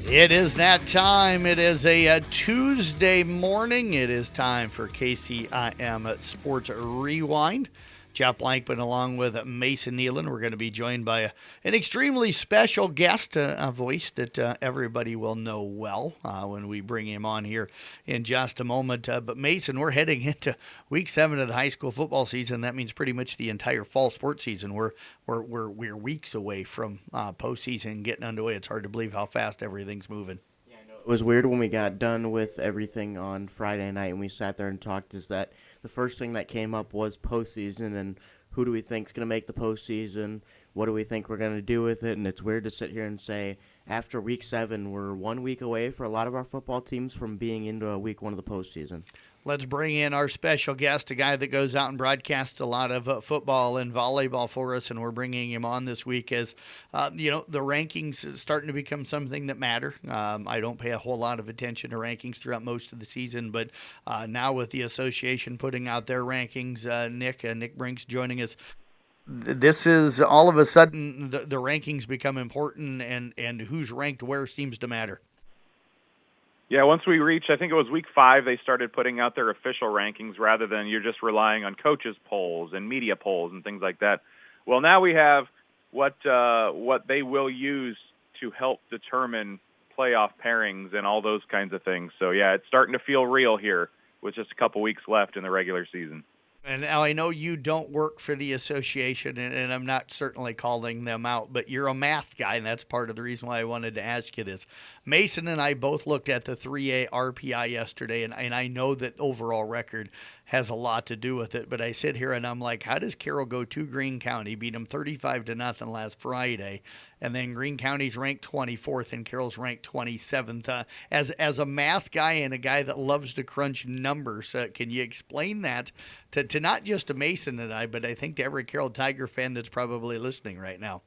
It is that time. It is a Tuesday morning. It is time for KCIM Sports Rewind. Jeff Blankman along with Mason Nealon. We're going to be joined by an extremely special guest, a voice that everybody will know well when we bring him on here in just a moment. But Mason, we're heading into week 7 of the high school football season. That means pretty much the entire fall sports season. We're weeks away from postseason getting underway. It's hard to believe how fast everything's moving. It was weird when we got done with everything on Friday night and we sat there and talked, is that the first thing that came up was postseason and who do we think is going to make the postseason, what do we think we're going to do with it, and it's weird to sit here and say after week 7 we're 1 week away for a lot of our football teams from being into a week 1 of the postseason. Let's bring in our special guest, a guy that goes out and broadcasts a lot of football and volleyball for us, and we're bringing him on this week as, the rankings is starting to become something that matter. I don't pay a whole lot of attention to rankings throughout most of the season, but now with the association putting out their rankings, Nick Brincks joining us, this is all of a sudden the rankings become important, and who's ranked where seems to matter. Yeah, once we reached, I think it was week 5, they started putting out their official rankings rather than you're just relying on coaches' polls and media polls and things like that. Well, now we have what they will use to help determine playoff pairings and all those kinds of things. So, yeah, it's starting to feel real here with just a couple weeks left in the regular season. And now I know you don't work for the association, and I'm not certainly calling them out, but you're a math guy, and that's part of the reason why I wanted to ask you this. Mason and I both looked at the 3A RPI yesterday, and I know that overall record has a lot to do with it, but I sit here and I'm like, how does Carroll go to Greene County, beat them 35-0 last Friday, and then Greene County's ranked 24th and Carroll's ranked 27th? As a math guy and a guy that loves to crunch numbers, can you explain that to not just to Mason and I, but I think to every Carroll Tiger fan that's probably listening right now?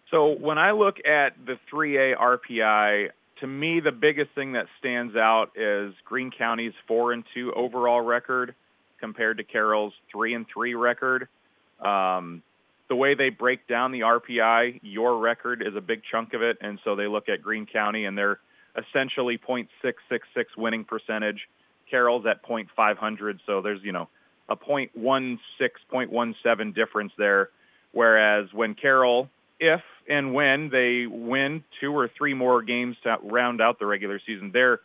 So when I look at the 3A RPI, to me, the biggest thing that stands out is Greene County's 4-2 overall record compared to Carroll's 3-3 record. The way they break down the RPI, your record is a big chunk of it, and so they look at Greene County, and they're essentially .666 winning percentage. Carroll's at .500, so there's, a .16, .17 difference there, whereas when Carroll, if and when they win 2 or 3 more games to round out the regular season, their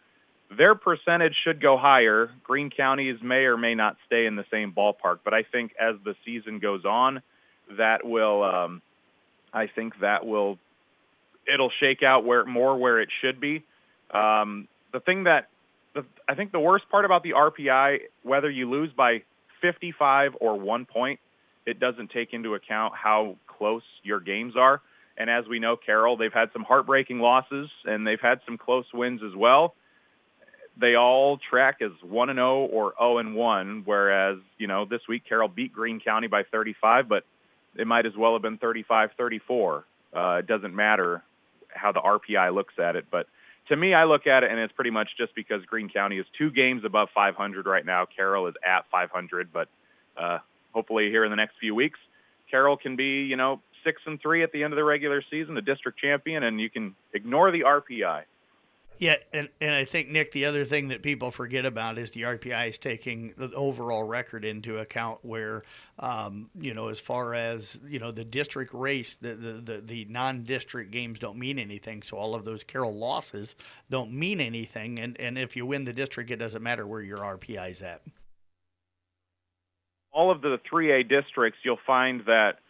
percentage should go higher. Greene County's may or may not stay in the same ballpark, but I think as the season goes on, it'll shake out where it should be. I think the worst part about the RPI, whether you lose by 55 or 1 point, it doesn't take into account how close your games are. And as we know, Carroll, they've had some heartbreaking losses, and they've had some close wins as well. They all track as 1-0 or 0-1, whereas, this week Carroll beat Greene County by 35, but it might as well have been 35-34. It doesn't matter how the RPI looks at it. But to me, I look at it, and it's pretty much just because Greene County is 2 games above 500 right now. Carroll is at 500, but hopefully here in the next few weeks, Carroll can be, 6-3 at the end of the regular season, the district champion, and you can ignore the RPI. Yeah, and I think, Nick, the other thing that people forget about is the RPI is taking the overall record into account where, as far as, the district race, the non-district games don't mean anything. So all of those Carroll losses don't mean anything. And if you win the district, it doesn't matter where your RPI is at. All of the 3A districts, you'll find that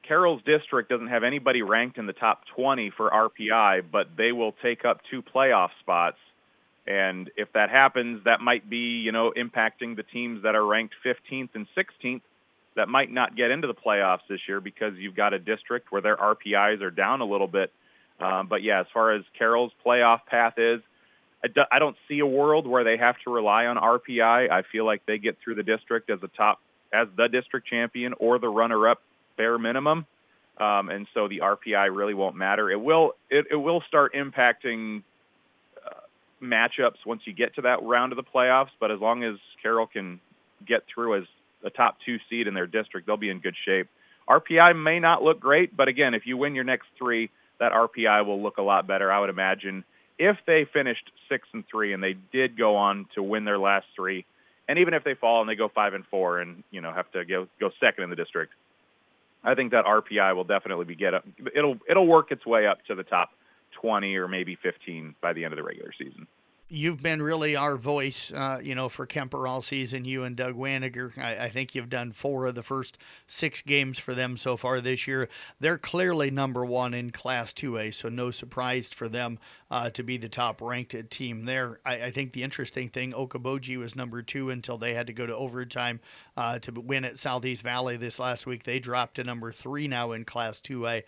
Carroll's district doesn't have anybody ranked in the top 20 for RPI, but they will take up 2 playoff spots. And if that happens, that might be, impacting the teams that are ranked 15th and 16th that might not get into the playoffs this year because you've got a district where their RPIs are down a little bit. But yeah, as far as Carroll's playoff path is, I don't see a world where they have to rely on RPI. I feel like they get through the district as the district champion or the runner-up bare minimum, and so the RPI really won't matter. It will start impacting matchups once you get to that round of the playoffs, but as long as Carroll can get through as a top 2 seed in their district, they'll be in good shape. RPI may not look great, but again, if you win your next 3, that RPI will look a lot better, I would imagine, if they finished 6-3 and they did go on to win their last 3, and even if they fall and they go 5-4 and have to go second in the district. I think that RPI will definitely it'll work its way up to the top 20 or maybe 15 by the end of the regular season. You've been really our voice, for Kemper all season, you and Doug Waniger. I think you've done 4 of the first 6 games for them so far this year. They're clearly number 1 in Class 2A, so no surprise for them to be the top-ranked team there. I think the interesting thing, Okoboji was number 2 until they had to go to overtime to win at Southeast Valley this last week. They dropped to number 3 now in Class 2A.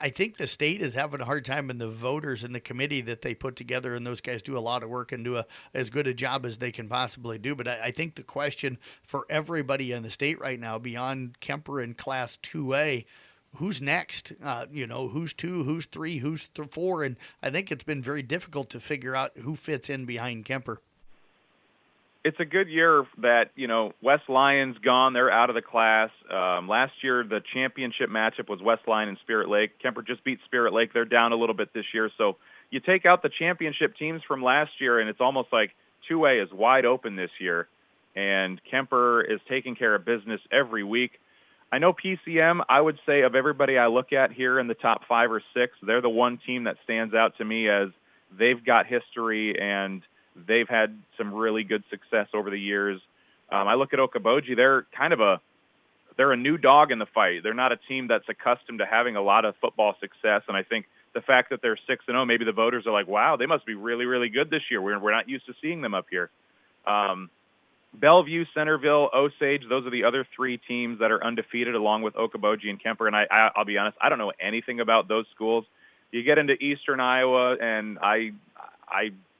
I think the state is having a hard time, and the voters and the committee that they put together, and those guys do a lot of work and do as good a job as they can possibly do. But I think the question for everybody in the state right now, beyond Kemper in Class 2A, who's next? Who's 2, who's 3, who's 4? And I think it's been very difficult to figure out who fits in behind Kemper. It's a good year that, West Lyon's gone. They're out of the class. Last year, the championship matchup was West Lyon and Spirit Lake. Kemper just beat Spirit Lake. They're down a little bit this year. So you take out the championship teams from last year, and it's almost like 2A is wide open this year. And Kemper is taking care of business every week. I know PCM, I would say of everybody I look at here in the top 5 or 6, they're the one team that stands out to me as they've got history and they've had some really good success over the years. I look at Okoboji, they're a new dog in the fight. They're not a team that's accustomed to having a lot of football success, and I think the fact that they're 6-0, maybe the voters are like, wow, they must be really, really good this year. We're not used to seeing them up here. Bellevue, Centerville, Osage, those are the other 3 teams that are undefeated along with Okoboji and Kemper, and I'll be honest, I don't know anything about those schools. You get into Eastern Iowa, and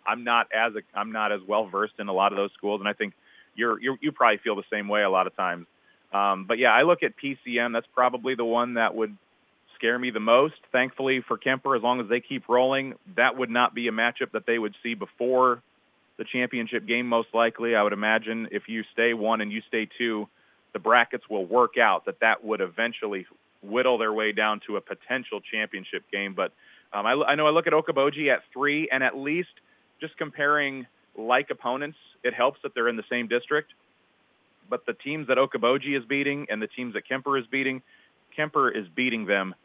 I'm not as well versed in a lot of those schools, and I think you probably feel the same way a lot of times. But yeah, I look at PCM. That's probably the one that would scare me the most. Thankfully for Kemper, as long as they keep rolling, that would not be a matchup that they would see before the championship game. Most likely, I would imagine if you stay 1 and you stay 2, the brackets will work out that would eventually whittle their way down to a potential championship game. But I know I look at Okoboji at 3, and at least just comparing like opponents, it helps that they're in the same district. But the teams that Okoboji is beating and the teams that Kemper is beating them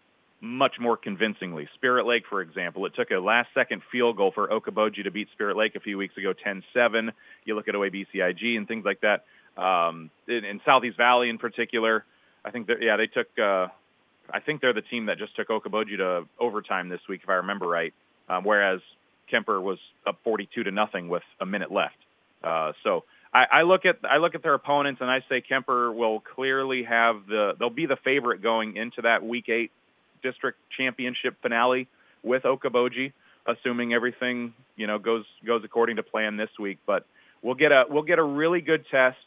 much more convincingly. Spirit Lake, for example, it took a last-second field goal for Okoboji to beat Spirit Lake a few weeks ago, 10-7. You look at OABCIG and things like that. In Southeast Valley in particular, I think they took. I think they're the team that just took Okoboji to overtime this week, if I remember right. Whereas Kemper was up 42-0 with a minute left. So I look at their opponents and I say Kemper will clearly they'll be the favorite going into that Week 8 district championship finale with Okoboji, assuming everything goes according to plan this week. But we'll get a really good test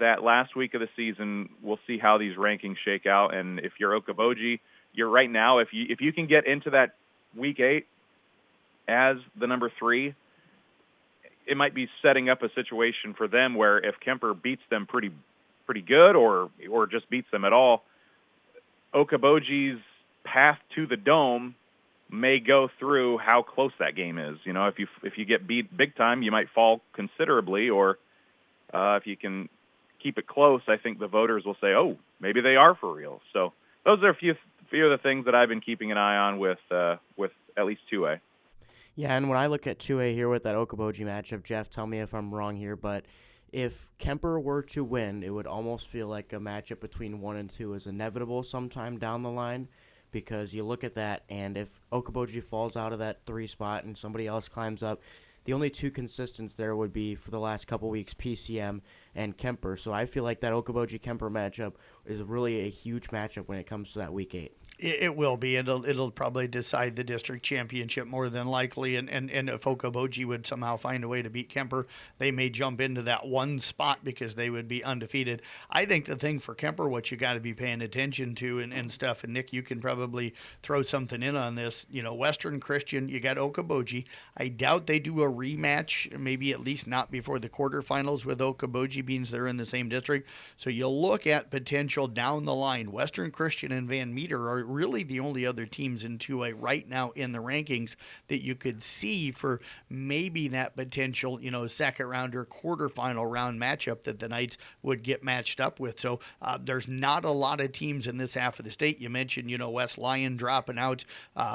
that last week of the season. We'll see how these rankings shake out, and if you're Okoboji, you're right now. If you can get into that Week 8 as the number 3, it might be setting up a situation for them where if Kemper beats them pretty good or just beats them at all, Okoboji's path to the Dome may go through how close that game is. If you get beat big time, you might fall considerably, or if you can keep it close, I think the voters will say, oh, maybe they are for real. So those are a few of the things that I've been keeping an eye on with at least 2A. Yeah, and when I look at 2A here with that Okoboji matchup, Jeff, tell me if I'm wrong here, but if Kemper were to win, it would almost feel like a matchup between 1 and 2 is inevitable sometime down the line, because you look at that, and if Okoboji falls out of that 3 spot and somebody else climbs up, the only 2 consistents there would be, for the last couple weeks, PCM and Kemper. So I feel like that Okoboji-Kemper matchup is really a huge matchup when it comes to that Week 8. It will be. It'll probably decide the district championship more than likely. And if Okoboji would somehow find a way to beat Kemper, they may jump into that 1 spot because they would be undefeated. I think the thing for Kemper, what you got to be paying attention to and stuff, and Nick, you can probably throw something in on this. Western Christian, you got Okoboji. I doubt they do a rematch, maybe at least not before the quarterfinals with Okoboji, being they're in the same district. So you'll look at potential down the line. Western Christian and Van Meter are really the only other teams in 2A right now in the rankings that you could see for maybe that potential, second round or quarterfinal round matchup that the Knights would get matched up with. So there's not a lot of teams in this half of the state. You mentioned, West Lyon dropping out.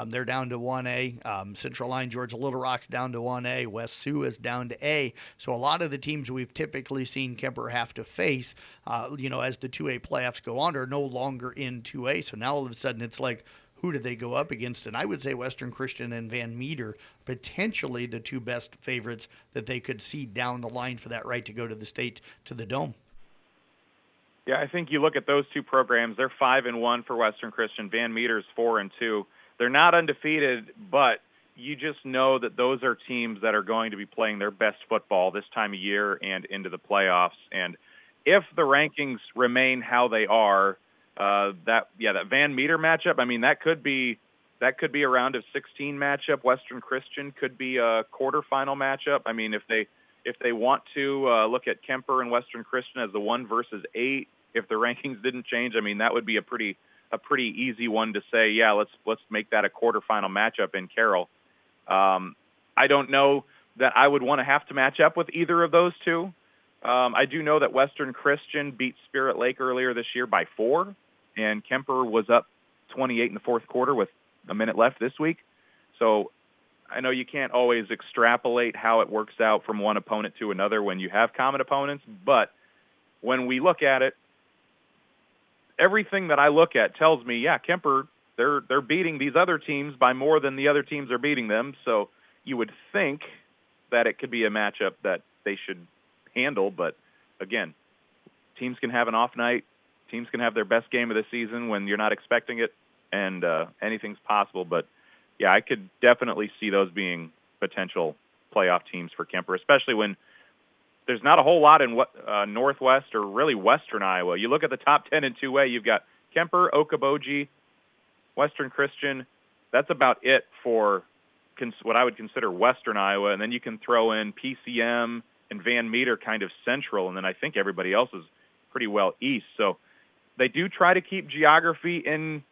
They're down to 1A. Central Lyon, Georgia Little Rock's down to 1A. West Sioux is down to A. So a lot of the teams we've typically seen Kemper have to face, as the 2A playoffs go on, are no longer in 2A. So now all of a sudden it's like, who do they go up against? And I would say Western Christian and Van Meter, potentially the two best favorites that they could see down the line for that right to go to the state, to the Dome. Yeah, I think you look at those two programs, they're 5-1 for Western Christian. Van Meter's 4-2. They're not undefeated, but you just know that those are teams that are going to be playing their best football this time of year and into the playoffs. And if the rankings remain how they are, that Van Meter matchup, I mean, that could be a round of 16 matchup. Western Christian could be a quarterfinal matchup. I mean, if they want to look at Kemper and Western Christian as the 1 versus 8, if the rankings didn't change, I mean, that would be a pretty easy one to say, yeah, let's make that a quarterfinal matchup in Carroll. I don't know that I would want to have to match up with either of those two. I do know that Western Christian beat Spirit Lake earlier this year by 4, and Kemper was up 28 in the fourth quarter with a minute left this week. So I know you can't always extrapolate how it works out from one opponent to another when you have common opponents, but when we look at it, everything that I look at tells me, yeah, Kemper, they're beating these other teams by more than the other teams are beating them. So you would think that it could be a matchup that they should handle. But again, teams can have an off night. Teams can have their best game of the season when you're not expecting it, and anything's possible. But yeah, I could definitely see those being potential playoff teams for Kemper, especially when there's not a whole lot in Northwest or really Western Iowa. You look at the top 10 in 2A, you've got Kemper, Okoboji, Western Christian. That's about it for what I would consider Western Iowa. And then you can throw in PCM and Van Meter kind of central, and then I think everybody else is pretty well east. So they do try to keep geography in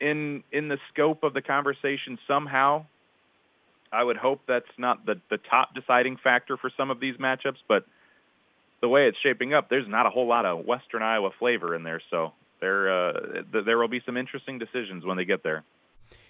the scope of the conversation somehow. I would hope that's not the top deciding factor for some of these matchups, but the way it's shaping up, there's not a whole lot of Western Iowa flavor in there, so there will be some interesting decisions when they get there.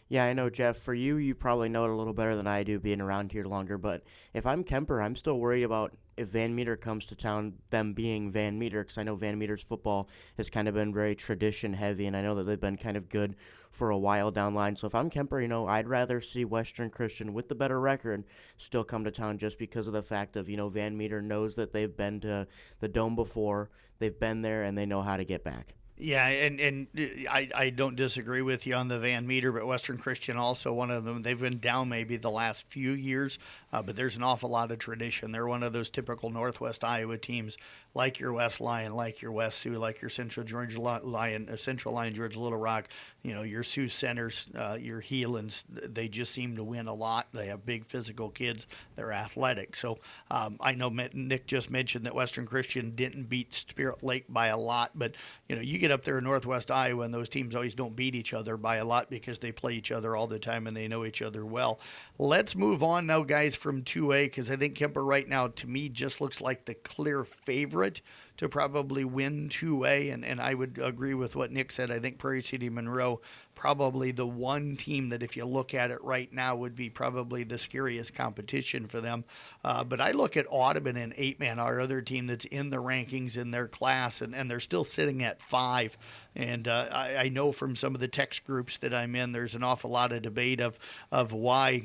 Yeah, I know, Jeff. For you, you probably know it a little better than I do, being around here longer. But if I'm Kemper, I'm still worried about if Van Meter comes to town, them being Van Meter, because I know Van Meter's football has kind of been very tradition-heavy, and I know that they've been kind of good for a while down the line. So if I'm Kemper, I'd rather see Western Christian with the better record still come to town just because of the fact of, Van Meter knows that they've been to the Dome before, they've been there, and they know how to get back. Yeah, and I don't disagree with you on the Van Meter, but Western Christian also one of them. They've been down maybe the last few years, but there's an awful lot of tradition. They're one of those typical Northwest Iowa teams, like your West Lyon, like your West Sioux, like your Central Lyon, Georgia Little Rock. Your Sioux Centers, your Healans. They just seem to win a lot. They have big physical kids. They're athletic. So I know Nick just mentioned that Western Christian didn't beat Spirit Lake by a lot, but you get up there in Northwest Iowa, and those teams always don't beat each other by a lot because they play each other all the time and they know each other well. Let's move on now, guys, from 2A, because I think Kemper right now, to me, just looks like the clear favorite to probably win 2A, and I would agree with what Nick said. I think Prairie City Monroe, probably the one team that if you look at it right now would be probably the scariest competition for them. But I look at Audubon and 8-man, our other team that's in the rankings in their class, and they're still sitting at 5. And I know from some of the text groups that I'm in, there's an awful lot of debate of why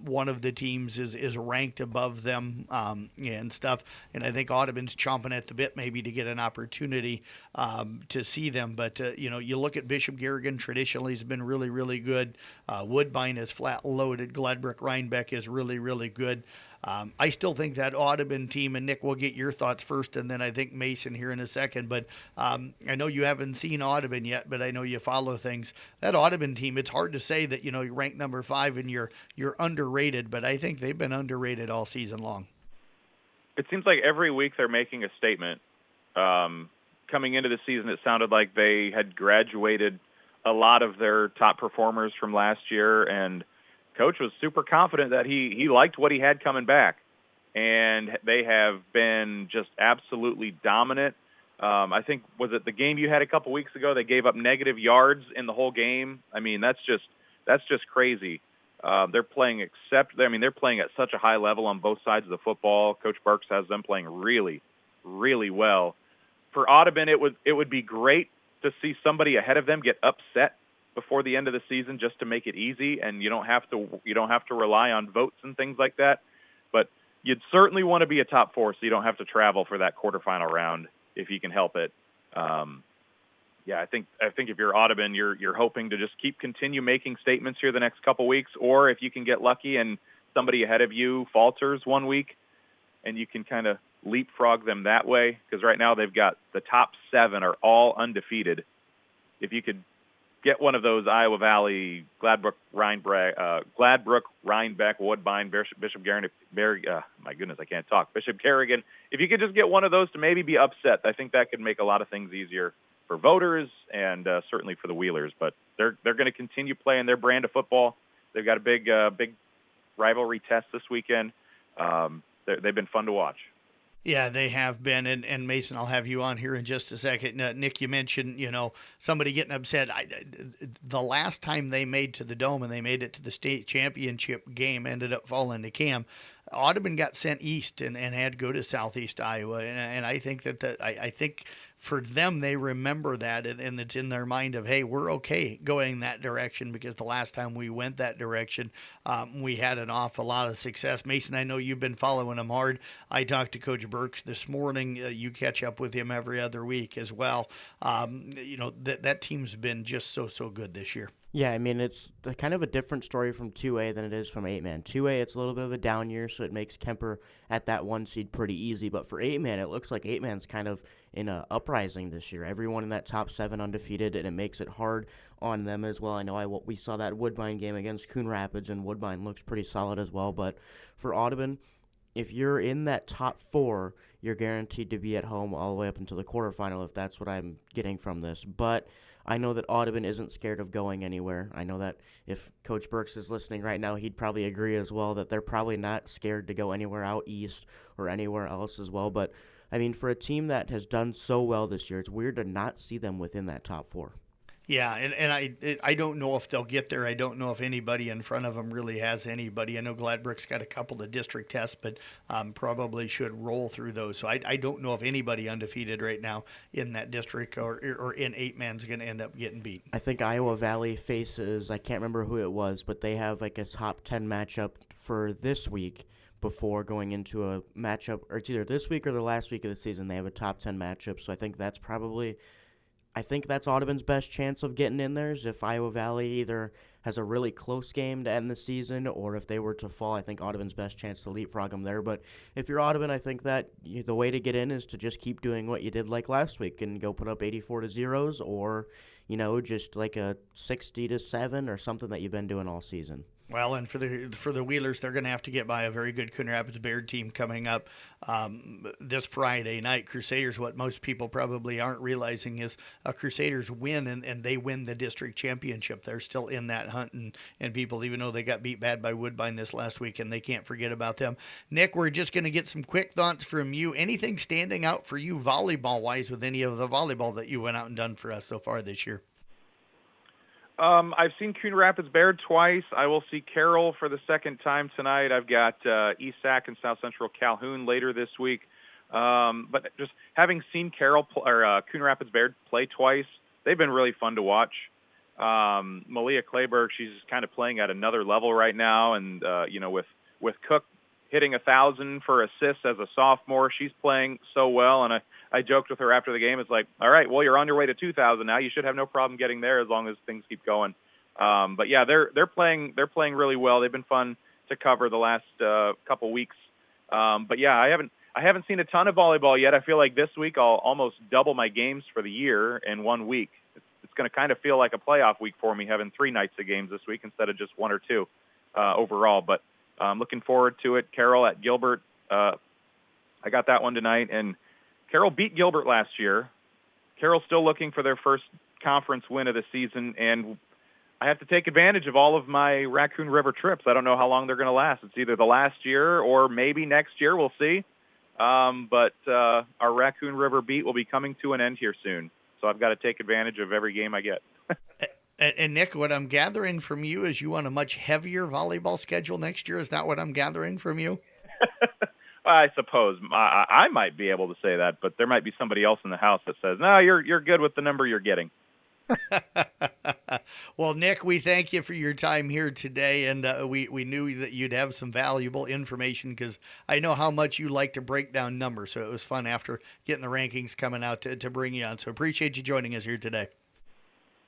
one of the teams is ranked above them and stuff. And I think Audubon's chomping at the bit maybe to get an opportunity to see them. But, you look at Bishop Garrigan, traditionally has been really, really good. Woodbine is flat loaded. Gladbrook Rhinebeck is really, really good. I still think that Audubon team, and Nick, we'll get your thoughts first, and then I think Mason here in a second. But I know you haven't seen Audubon yet, but I know you follow things. That Audubon team, it's hard to say that you're ranked number 5 and you're underrated, but I think they've been underrated all season long. It seems like every week they're making a statement. Coming into the season, it sounded like they had graduated a lot of their top performers from last year, and Coach was super confident that he liked what he had coming back. And they have been just absolutely dominant. I think, was it the game you had a couple weeks ago? They gave up negative yards in the whole game. I mean, that's just crazy. They're playing they're playing at such a high level on both sides of the football. Coach Brincks has them playing really, really well. For Audubon, it would be great to see somebody ahead of them get upset before the end of the season just to make it easy, and you don't have to rely on votes and things like that. But you'd certainly want to be a top 4 so you don't have to travel for that quarterfinal round if you can help it. I think if you're Audubon, you're hoping to just continue making statements here the next couple weeks, or if you can get lucky and somebody ahead of you falters one week, and you can kind of leapfrog them that way, because right now they've got the top 7 are all undefeated. If you could get one of those Iowa Valley, Gladbrook, Rhinebeck, Woodbine, Bishop Garrigan, my goodness, I can't talk, Bishop Garrigan. If you could just get one of those to maybe be upset, I think that could make a lot of things easier for voters and certainly for the Wheelers. But they're going to continue playing their brand of football. They've got a big rivalry test this weekend. They've been fun to watch. Yeah, they have been, and Mason, I'll have you on here in just a second. Nick, you mentioned, somebody getting upset. The last time they made to the Dome and they made it to the state championship game, ended up falling to Cam. Audubon got sent east and had to go to Southeast Iowa, and I think I think for them, they remember that, and it's in their mind of, hey, we're okay going that direction, because the last time we went that direction, we had an awful lot of success. Mason, I know you've been following them hard. I talked to Coach Brincks this morning. You catch up with him every other week as well. That team's been just so good this year. Yeah, I mean, it's kind of a different story from 2A than it is from 8-man. 2A, it's a little bit of a down year, so it makes Kemper at that 1 seed pretty easy. But for 8-man, it looks like 8-man's kind of in a uprising this year. Everyone in that top 7 undefeated, and it makes it hard on them as well. I know we saw that Woodbine game against Coon Rapids, and Woodbine looks pretty solid as well. But for Audubon, if you're in that top 4, you're guaranteed to be at home all the way up until the quarterfinal, if that's what I'm getting from this. But I know that Audubon isn't scared of going anywhere. I know that if Coach Brincks is listening right now, he'd probably agree as well that they're probably not scared to go anywhere out east or anywhere else as well. But, I mean, for a team that has done so well this year, it's weird to not see them within that top 4. Yeah, and I don't know if they'll get there. I don't know if anybody in front of them really has anybody. I know Gladbrook's got a couple of district tests, but probably should roll through those. So I don't know if anybody undefeated right now in that district or in 8-man's going to end up getting beat. I think Iowa Valley faces, I can't remember who it was, but they have like a top 10 matchup for this week before going into a matchup, or it's either this week or the last week of the season. They have a top 10 matchup, so I think that's Audubon's best chance of getting in there, is if Iowa Valley either has a really close game to end the season, or if they were to fall, I think Audubon's best chance to leapfrog them there. But if you're Audubon, I think that the way to get in is to just keep doing what you did like last week and go put up 84-0, or just like a 60-7 or something that you've been doing all season. Well, and for the Wheelers, they're going to have to get by a very good Coon Rapids Baird team coming up this Friday night. Crusaders, what most people probably aren't realizing is Crusaders win, and they win the district championship. They're still in that hunt, and people, even though they got beat bad by Woodbine this last week, and they can't forget about them. Nick, we're just going to get some quick thoughts from you. Anything standing out for you volleyball-wise with any of the volleyball that you went out and done for us so far this year? I've seen Coon Rapids Baird twice. I will see Carroll for the second time tonight. I've got East Sac and South Central Calhoun later this week. But just having seen Coon Rapids Baird play twice, they've been really fun to watch. Malia Clayberg, she's kind of playing at another level right now, and with Cook hitting 1,000 for assists as a sophomore, she's playing so well. And I joked with her after the game. It's like, all right, well, you're on your way to 2,000 now. You should have no problem getting there as long as things keep going. But yeah, they're playing really well. They've been fun to cover the last couple weeks But yeah, I haven't seen a ton of volleyball yet. I feel like this week I'll almost double my games for the year in 1 week. It's going to kind of feel like a playoff week for me, having 3 nights of games this week instead of just 1 or 2 overall. But I'm looking forward to it. Carroll at Gilbert. I got that one tonight, and Carroll beat Gilbert last year. Carroll's still looking for their first conference win of the season, and I have to take advantage of all of my Raccoon River trips. I don't know how long they're going to last. It's either the last year or maybe next year. We'll see. But our Raccoon River beat will be coming to an end here soon. So I've got to take advantage of every game I get. And Nick, what I'm gathering from you is you want a much heavier volleyball schedule next year. Is that what I'm gathering from you? I suppose I might be able to say that, but there might be somebody else in the house that says, no, you're good with the number you're getting. Well, Nick, we thank you for your time here today, and we knew that you'd have some valuable information because I know how much you like to break down numbers, so it was fun after getting the rankings coming out to bring you on. So appreciate you joining us here today.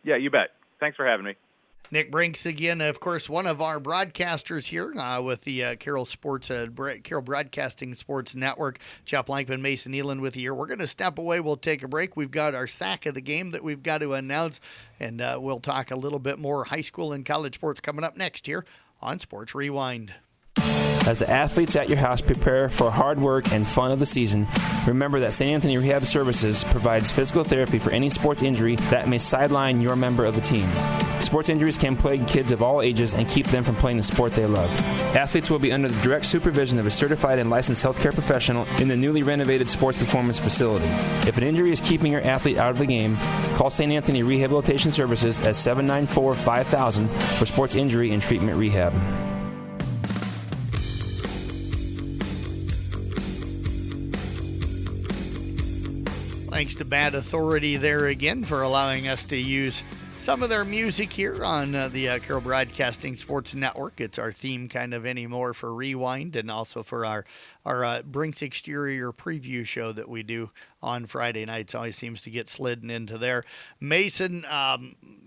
Yeah, you bet. Thanks for having me. Nick Brincks again, of course, one of our broadcasters here with the Carroll Broadcasting Sports Network. Jeff Blankman, Mason Nealon with you here. We're going to step away. We'll take a break. We've got our sack of the game that we've got to announce, and we'll talk a little bit more high school and college sports coming up next year on Sports Rewind. As the athletes at your house prepare for hard work and fun of the season, remember that St. Anthony Rehab Services provides physical therapy for any sports injury that may sideline your member of the team. Sports injuries can plague kids of all ages and keep them from playing the sport they love. Athletes will be under the direct supervision of a certified and licensed healthcare professional in the newly renovated sports performance facility. If an injury is keeping your athlete out of the game, call St. Anthony Rehabilitation Services at 794-5000 for sports injury and treatment rehab. Thanks to Bad Authority there again for allowing us to use some of their music here on the Carroll Broadcasting Sports Network. It's our theme kind of anymore for Rewind and also for our Brincks Exterior preview show that we do on Friday nights. Always seems to get slidden into there. Mason,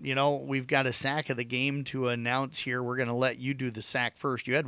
we've got a sack of the game to announce here. We're going to let you do the sack first. You had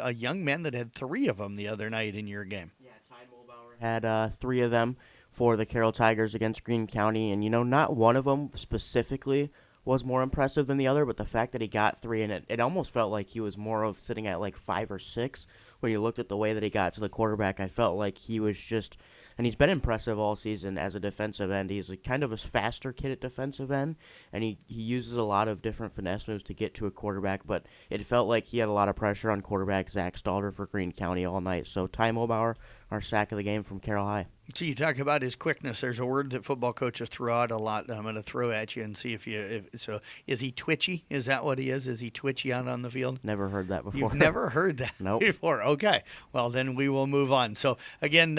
a young man that had 3 of them the other night in your game. Yeah, Ty Mulbauer had 3 of them for the Carroll Tigers against Greene County, and not one of them specifically was more impressive than the other, but the fact that he got 3, and it almost felt like he was more of sitting at like 5 or 6 when you looked at the way that he got to the quarterback. I felt like he was just, and he's been impressive all season as a defensive end. He's kind of a faster kid at defensive end, and he uses a lot of different finesse moves to get to a quarterback, but it felt like he had a lot of pressure on quarterback Zach Stalder for Greene County all night. So Ty Mulbauer, our sack of the game from Carroll High. So you talk about his quickness. There's a word that football coaches throw out a lot that I'm going to throw at you and see if is he twitchy? Is that what he is? Is he twitchy out on the field? Never heard that before. You've never heard that Nope. before. Okay. Well, then we will move on. So again,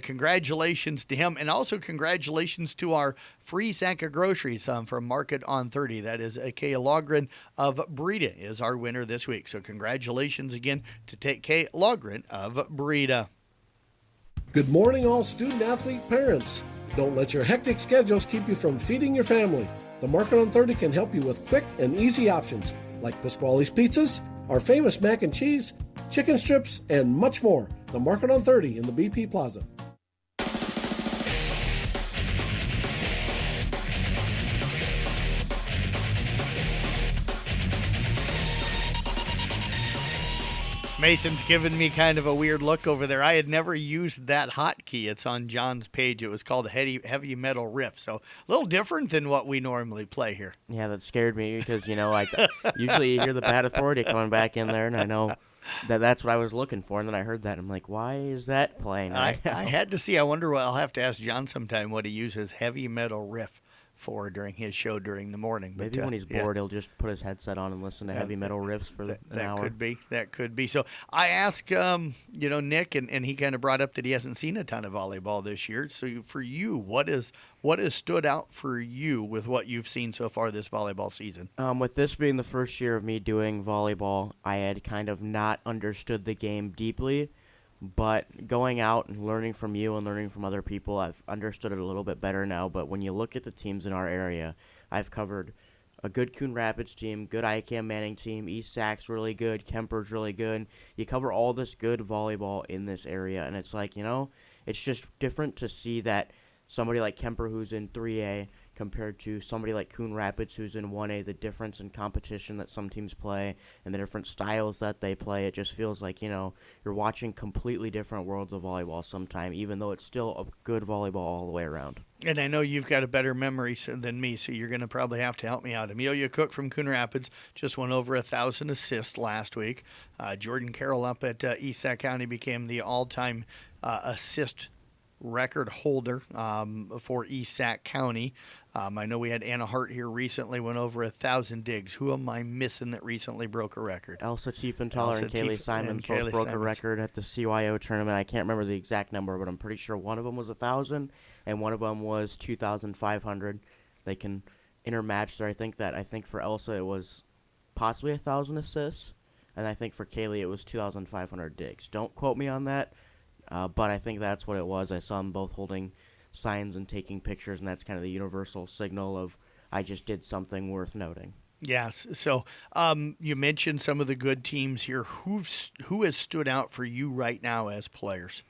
congratulations to him, and also congratulations to our free sack of groceries from Market on 30. That is Kay Logren of Breda is our winner this week. So congratulations again to Kay Logren of Breda. Good morning, all student-athlete parents. Don't let your hectic schedules keep you from feeding your family. The Market on 30 can help you with quick and easy options like Pasquale's Pizzas, our famous mac and cheese, chicken strips, and much more. The Market on 30 in the BP Plaza. Mason's giving me kind of a weird look over there. I had never used that hotkey. It's on John's page. It was called Heavy Metal Riff. So a little different than what we normally play here. Yeah, that scared me because, usually you hear the Bad Authority coming back in there, and I know that's what I was looking for. And then I heard that, and I'm like, why is that playing? I had to see. I wonder what I'll have to ask John sometime what he uses Heavy Metal Riff for during his show during the morning. But, maybe when he's bored, he'll just put his headset on and listen to heavy metal riffs for an hour. That could be. So I asked, Nick, and he kind of brought up that he hasn't seen a ton of volleyball this year. So for you, what has stood out for you with what you've seen so far this volleyball season? With this being the first year of me doing volleyball, I had kind of not understood the game deeply. But going out and learning from you and learning from other people, I've understood it a little bit better now. But when you look at the teams in our area, I've covered a good Coon Rapids team, good ICAM Manning team, East Sack's really good, Kemper's really good. You cover all this good volleyball in this area, and it's like, it's just different to see that somebody like Kemper who's in 3A compared to somebody like Coon Rapids who's in 1A, the difference in competition that some teams play and the different styles that they play. It just feels like, you're watching completely different worlds of volleyball sometime, even though it's still a good volleyball all the way around. And I know you've got a better memory than me, so you're going to probably have to help me out. Amelia Cook from Coon Rapids just went over 1,000 assists last week. Jordan Carroll up at East Sac County became the all-time assist record holder for East Sac County. I know we had Anna Hart here recently, went over 1,000 digs. Who am I missing that recently broke a record? Elsa Tiefenthaler and Kaylee Simons both broke a record at the CYO tournament. I can't remember the exact number, but I'm pretty sure one of them was 1,000 and one of them was 2,500. They can intermatch there. I think for Elsa it was possibly 1,000 assists, and I think for Kaylee it was 2,500 digs. Don't quote me on that, but I think that's what it was. I saw them both holding signs and taking pictures, and that's kind of the universal signal of I just did something worth noting. Yes. So you mentioned some of the good teams here. Who has stood out for you right now as players?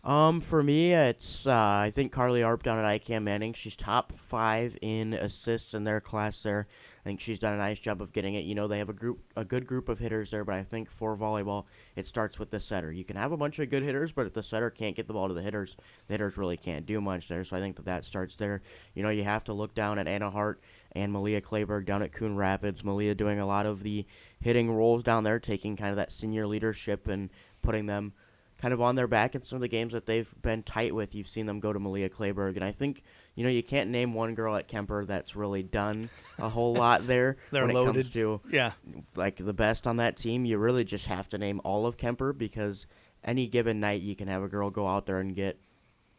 For me, it's I think Carly Arp down at ICAM Manning. She's top 5 in assists in their class there. I think she's done a nice job of getting it. They have a good group of hitters there, but I think for volleyball, it starts with the setter. You can have a bunch of good hitters, but if the setter can't get the ball to the hitters really can't do much there. So I think that starts there. You have to look down at Anna Hart and Malia Clayberg down at Coon Rapids. Malia doing a lot of the hitting roles down there, taking kind of that senior leadership and putting them kind of on their back in some of the games that they've been tight with. You've seen them go to Malia Clayberg, and I think, you can't name one girl at Kemper that's really done a whole lot there. They're when loaded. It comes to, like, the best on that team. You really just have to name all of Kemper because any given night you can have a girl go out there and get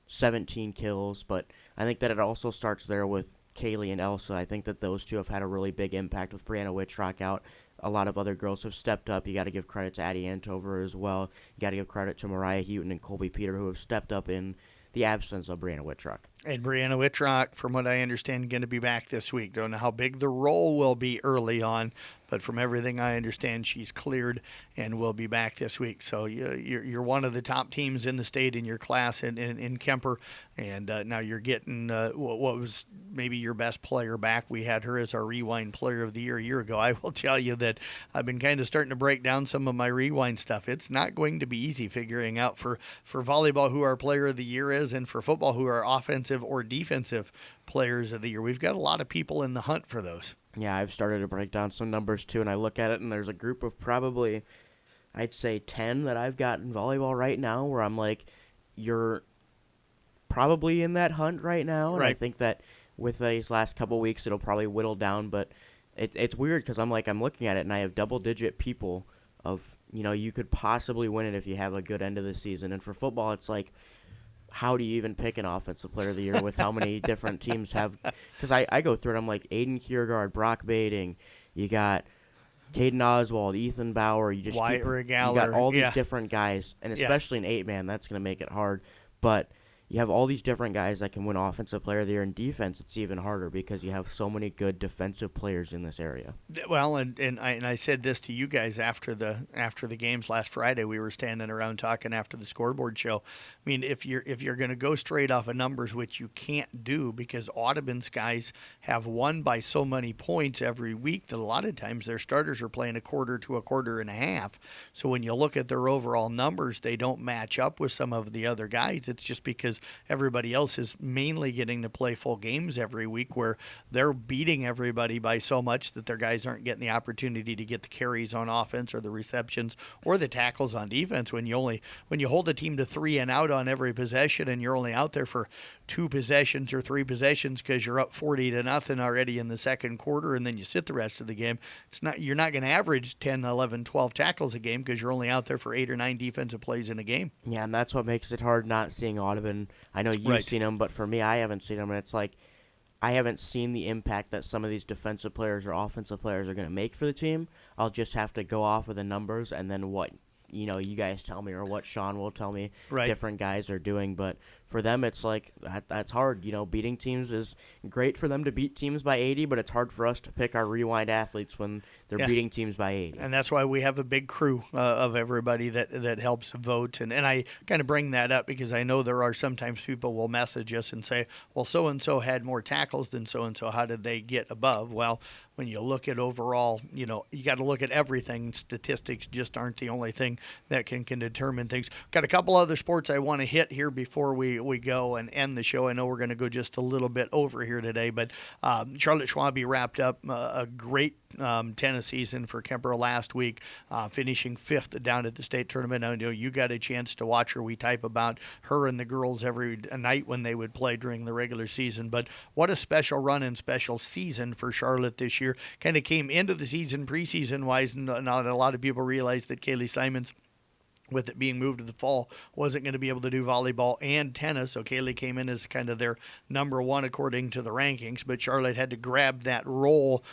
17 kills, but I think that it also starts there with Kaylee and Elsa. I think that those two have had a really big impact with Brianna Wittrock out. A lot of other girls have stepped up. You got to give credit to Addie Antover as well. You got to give credit to Mariah Houghton and Colby Peter, who have stepped up in the absence of Brianna Wittrock. And Brianna Wittrock, from what I understand, going to be back this week. Don't know how big the role will be early on, but from everything I understand, she's cleared and will be back this week. So you're one of the top teams in the state in your class in Kemper, and now you're getting what was maybe your best player back. We had her as our Rewind Player of the Year a year ago. I will tell you that I've been kind of starting to break down some of my Rewind stuff. It's not going to be easy figuring out for volleyball who our Player of the Year is and for football who our offensive or defensive players of the year. We've got a lot of people in the hunt for those. Yeah, I've started to break down some numbers too, and I look at it, and there's a group of probably, I'd say 10 that I've got in volleyball right now where I'm like, you're probably in that hunt right now, and right. I think that with these last couple weeks it'll probably whittle down, but it's weird because I'm looking at it, and I have double-digit people of, you could possibly win it if you have a good end of the season, and for football it's like, how do you even pick an offensive player of the year with how many different teams have? Because I go through it. I'm like Aiden Kiergaard, Brock Bading. You got Caden Oswald, Ethan Bauer. You got all these different guys, and especially in 8-man, that's going to make it hard. But you have all these different guys that can win offensive player of the year. In defense, it's even harder because you have so many good defensive players in this area. Well, and I said this to you guys after the games last Friday. We were standing around talking after the scoreboard show. I mean, if you're going to go straight off of numbers, which you can't do because Audubon's guys have won by so many points every week that a lot of times their starters are playing a quarter to a quarter and a half. So when you look at their overall numbers, they don't match up with some of the other guys. It's just because everybody else is mainly getting to play full games every week where they're beating everybody by so much that their guys aren't getting the opportunity to get the carries on offense or the receptions or the tackles on defense. When you hold a team to 3 and out on every possession and you're only out there for 2 possessions or 3 possessions because you're up 40-0 already in the second quarter and then you sit the rest of the game, you're not going to average 10, 11, 12 tackles a game because you're only out there for 8 or 9 defensive plays in a game. Yeah, and that's what makes it hard not seeing Audubon. I know you've seen him, but for me, I haven't seen him, and it's like I haven't seen the impact that some of these defensive players or offensive players are going to make for the team. I'll just have to go off of the numbers and then what you guys tell me or what Sean will tell me different guys are doing. But for them, it's like that's hard. Beating teams is great for them to beat teams by 80, but it's hard for us to pick our rewind athletes when they're beating teams by 80. And that's why we have a big crew of everybody that helps vote. And I kind of bring that up because I know there are sometimes people will message us and say, well, so-and-so had more tackles than so-and-so. How did they get above? Well, when you look at overall, you got to look at everything. Statistics just aren't the only thing that can determine things. Got a couple other sports I want to hit here before we go and end the show. I know we're going to go just a little bit over here today, but Charlotte Schwabe wrapped up a great tennis season for Kemper last week, finishing 5th down at the state tournament. I know you got a chance to watch her. We type about her and the girls every night when they would play during the regular season, but what a special run and special season for Charlotte this year. Kind of came into the season preseason-wise, not a lot of people realized that Kaylee Simons, with it being moved to the fall, wasn't going to be able to do volleyball and tennis. So Kaylee came in as kind of their number one according to the rankings, but Charlotte had to grab that role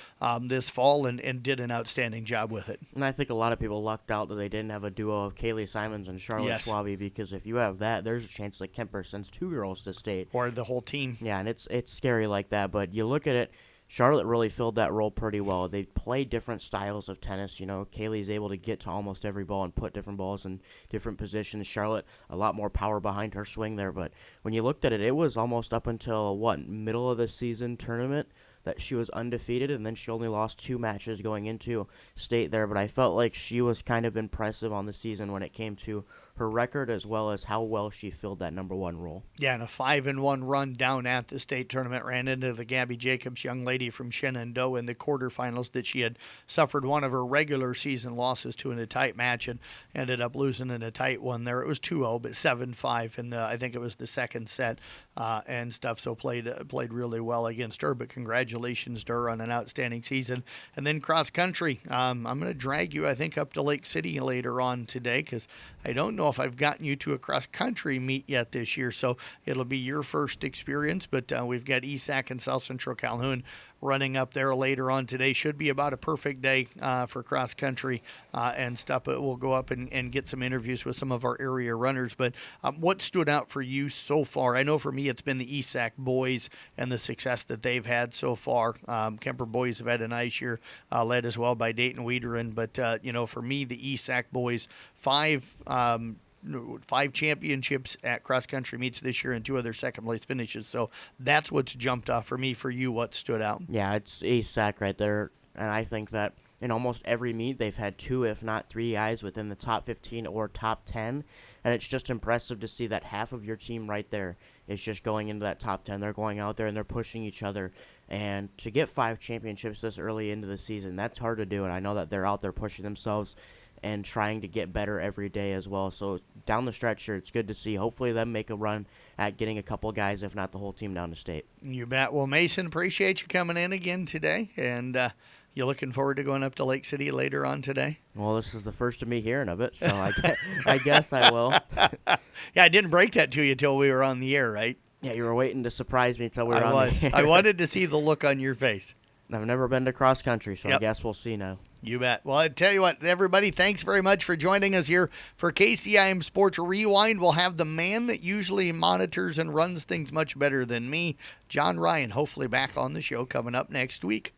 this fall and did an outstanding job with it. And I think a lot of people lucked out that they didn't have a duo of Kaylee Simons and Charlotte Schwabe, because if you have that, there's a chance that Kemper sends 2 girls to state. Or the whole team. Yeah, and it's scary like that, but you look at it, Charlotte really filled that role pretty well. They play different styles of tennis. Kaylee's able to get to almost every ball and put different balls in different positions. Charlotte, a lot more power behind her swing there. But when you looked at it, it was almost up until, middle of the season tournament that she was undefeated, and then she only lost 2 matches going into state there. But I felt like she was kind of impressive on the season when it came to her record as well as how well she filled that number 1 role. Yeah, and a 5-1 run down at the state tournament. Ran into the Gabby Jacobs young lady from Shenandoah in the quarterfinals that she had suffered one of her regular season losses to in a tight match and ended up losing in a tight one there. It was 2-0, but 7-5, and I think it was the second set and stuff, so played really well against her. But congratulations to her on an outstanding season. And then cross country, I'm going to drag you, I think, up to Lake City later on today, because I don't know if I've gotten you to a cross-country meet yet this year, so it'll be your first experience, but we've got ESAC and South Central Calhoun running up there later on today. Should be about a perfect day for cross-country and stuff, but we'll go up and get some interviews with some of our area runners. But what stood out for you so far? I know for me it's been the ESAC boys and the success that they've had so far. Kemper boys have had a nice year, led as well by Dayton Wiederin, but for me, the ESAC boys, 5 championships at cross-country meets this year and 2 other second-place finishes. So that's what's jumped off for me. For you, what stood out? Yeah, it's ESAC right there. And I think that in almost every meet, they've had 2, if not 3 guys within the top 15 or top 10. And it's just impressive to see that half of your team right there is just going into that top 10. They're going out there and they're pushing each other. And to get 5 championships this early into the season, that's hard to do. And I know that they're out there pushing themselves and trying to get better every day as well. So down the stretch here, it's good to see. Hopefully them make a run at getting a couple guys, if not the whole team, down to state. You bet. Well, Mason, appreciate you coming in again today. And you looking forward to going up to Lake City later on today? Well, this is the first of me hearing of it, so I guess I will. Yeah, I didn't break that to you till we were on the air, right? Yeah, you were waiting to surprise me until we were on the air. I wanted to see the look on your face. I've never been to cross country, so Yep. I guess we'll see now. You bet. Well, I tell you what, everybody, thanks very much for joining us here for KCIM Sports Rewind. We'll have the man that usually monitors and runs things much better than me, John Ryan, hopefully back on the show coming up next week.